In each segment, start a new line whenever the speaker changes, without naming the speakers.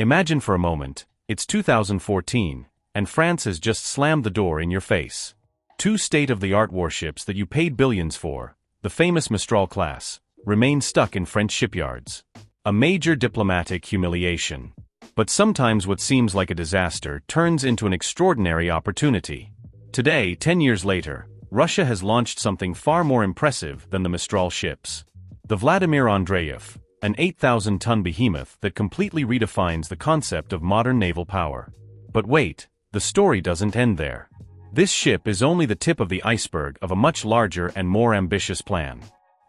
Imagine for a moment, it's 2014, and France has just slammed the door in your face. Two state-of-the-art warships that you paid billions for, the famous Mistral class, remain stuck in French shipyards. A major diplomatic humiliation. But sometimes what seems like a disaster turns into an extraordinary opportunity. Today, 10 years later, Russia has launched something far more impressive than the Mistral ships. The Vladimir Andreev, an 8,000-ton behemoth that completely redefines the concept of modern naval power. But wait, the story doesn't end there. This ship is only the tip of the iceberg of a much larger and more ambitious plan.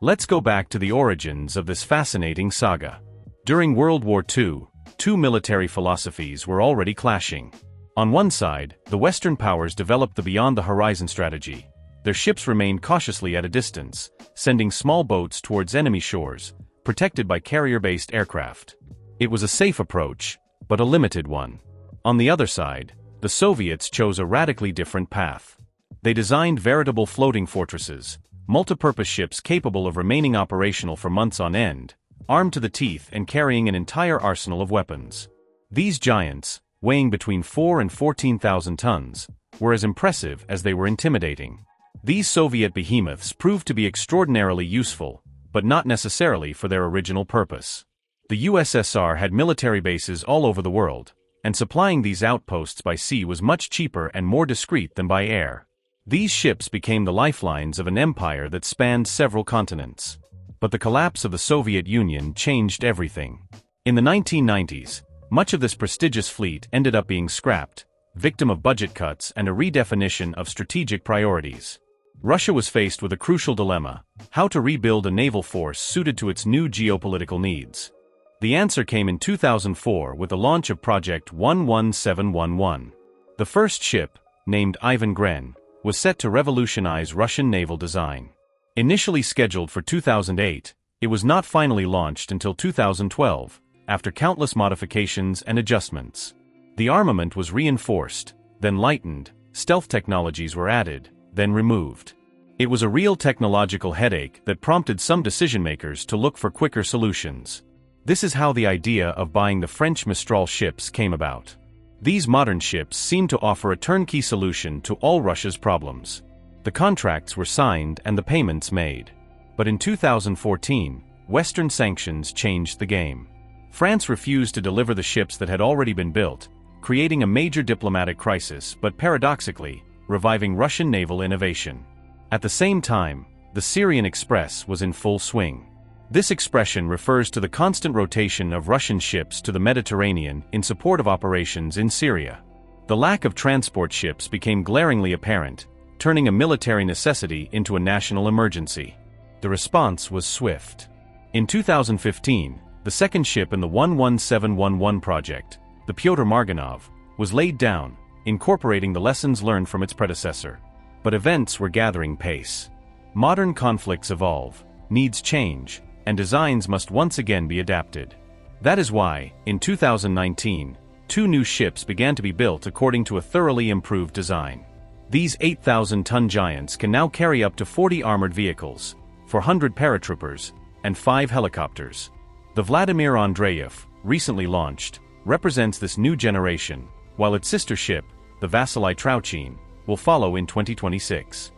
Let's go back to the origins of this fascinating saga. During World War II, two military philosophies were already clashing. On one side, the Western powers developed the beyond the horizon strategy. Their ships remained cautiously at a distance, sending small boats towards enemy shores, protected by carrier-based aircraft. It was a safe approach, but a limited one. On the other side, the Soviets chose a radically different path. They designed veritable floating fortresses, multipurpose ships capable of remaining operational for months on end, armed to the teeth and carrying an entire arsenal of weapons. These giants, weighing between 4 and 14,000 tons, were as impressive as they were intimidating. These Soviet behemoths proved to be extraordinarily useful, but not necessarily for their original purpose. The USSR had military bases all over the world, and supplying these outposts by sea was much cheaper and more discreet than by air. These ships became the lifelines of an empire that spanned several continents. But the collapse of the Soviet Union changed everything. In the 1990s, much of this prestigious fleet ended up being scrapped, victim of budget cuts and a redefinition of strategic priorities. Russia was faced with a crucial dilemma: how to rebuild a naval force suited to its new geopolitical needs. The answer came in 2004 with the launch of Project 11711. The first ship, named Ivan Gren, was set to revolutionize Russian naval design. Initially scheduled for 2008, it was not finally launched until 2012, after countless modifications and adjustments. The armament was reinforced, then lightened, stealth technologies were added, then removed. It was a real technological headache that prompted some decision-makers to look for quicker solutions. This is how the idea of buying the French Mistral ships came about. These modern ships seemed to offer a turnkey solution to all Russia's problems. The contracts were signed and the payments made. But in 2014, Western sanctions changed the game. France refused to deliver the ships that had already been built, creating a major diplomatic crisis but paradoxically, reviving Russian naval innovation. At the same time, the Syrian Express was in full swing. This expression refers to the constant rotation of Russian ships to the Mediterranean in support of operations in Syria. The lack of transport ships became glaringly apparent, turning a military necessity into a national emergency. The response was swift. In 2015, the second ship in the 11711 project, the Pyotr Marganov, was laid down, incorporating the lessons learned from its predecessor. But events were gathering pace. Modern conflicts evolve, needs change, and designs must once again be adapted. That is why, in 2019, two new ships began to be built according to a thoroughly improved design. These 8,000-ton giants can now carry up to 40 armored vehicles, 400 paratroopers, and 5 helicopters. The Vladimir Andreev, recently launched, represents this new generation, while its sister ship, the Vasily Trauchin, will follow in 2026.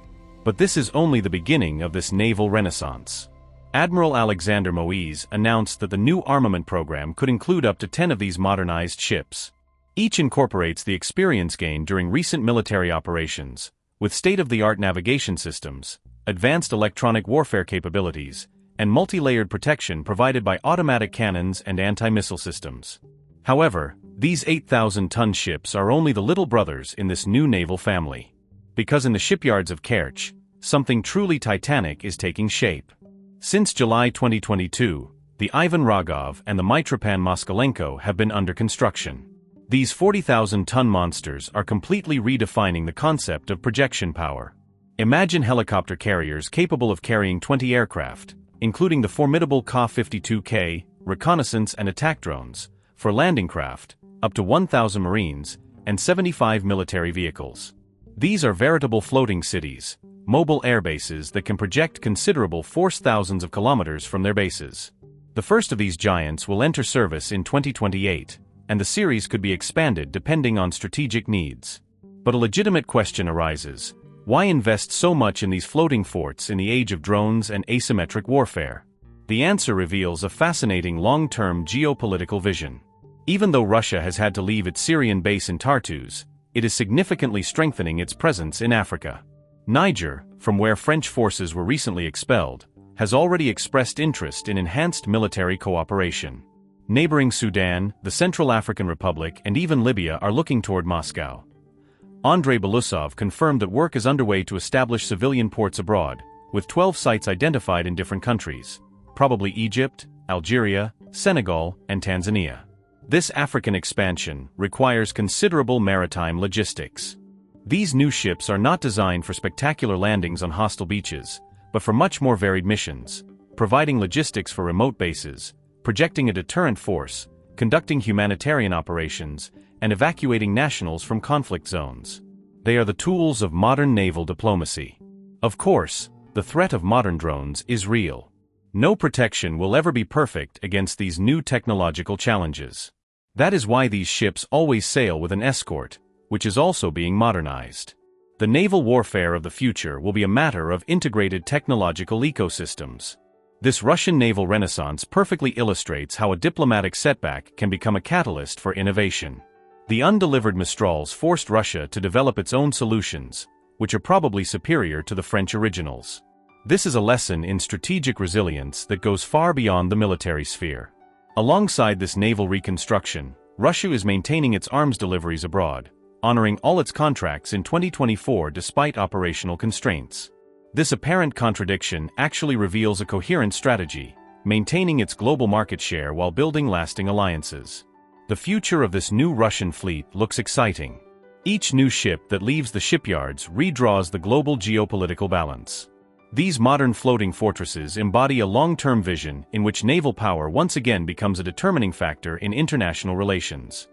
But this is only the beginning of this naval renaissance. Admiral Alexander Moise announced that the new armament program could include up to 10 of these modernized ships. Each incorporates the experience gained during recent military operations, with state-of-the-art navigation systems, advanced electronic warfare capabilities, and multi-layered protection provided by automatic cannons and anti-missile systems. However, these 8,000-ton ships are only the little brothers in this new naval family. Because in the shipyards of Kerch, something truly titanic is taking shape. Since July 2022, the Ivan Rogov and the Mitropan Moskalenko have been under construction. These 40,000-ton monsters are completely redefining the concept of projection power. Imagine helicopter carriers capable of carrying 20 aircraft, including the formidable Ka-52K, reconnaissance and attack drones, for landing craft, up to 1,000 Marines, and 75 military vehicles. These are veritable floating cities, mobile air bases that can project considerable force thousands of kilometers from their bases. The first of these giants will enter service in 2028, and the series could be expanded depending on strategic needs. But a legitimate question arises: why invest so much in these floating forts in the age of drones and asymmetric warfare? The answer reveals a fascinating long-term geopolitical vision. Even though Russia has had to leave its Syrian base in Tartus, it is significantly strengthening its presence in Africa. Niger, from where French forces were recently expelled, has already expressed interest in enhanced military cooperation. Neighboring Sudan, the Central African Republic, and even Libya are looking toward Moscow. Andrei Belousov confirmed that work is underway to establish civilian ports abroad, with 12 sites identified in different countries, probably Egypt, Algeria, Senegal, and Tanzania. This African expansion requires considerable maritime logistics. These new ships are not designed for spectacular landings on hostile beaches, but for much more varied missions, providing logistics for remote bases, projecting a deterrent force, conducting humanitarian operations, and evacuating nationals from conflict zones. They are the tools of modern naval diplomacy. Of course, the threat of modern drones is real. No protection will ever be perfect against these new technological challenges. That is why these ships always sail with an escort, which is also being modernized. The naval warfare of the future will be a matter of integrated technological ecosystems. This Russian naval renaissance perfectly illustrates how a diplomatic setback can become a catalyst for innovation. The undelivered Mistrals forced Russia to develop its own solutions, which are probably superior to the French originals. This is a lesson in strategic resilience that goes far beyond the military sphere. Alongside this naval reconstruction, Russia is maintaining its arms deliveries abroad, honoring all its contracts in 2024 despite operational constraints. This apparent contradiction actually reveals a coherent strategy, maintaining its global market share while building lasting alliances. The future of this new Russian fleet looks exciting. Each new ship that leaves the shipyards redraws the global geopolitical balance. These modern floating fortresses embody a long-term vision in which naval power once again becomes a determining factor in international relations.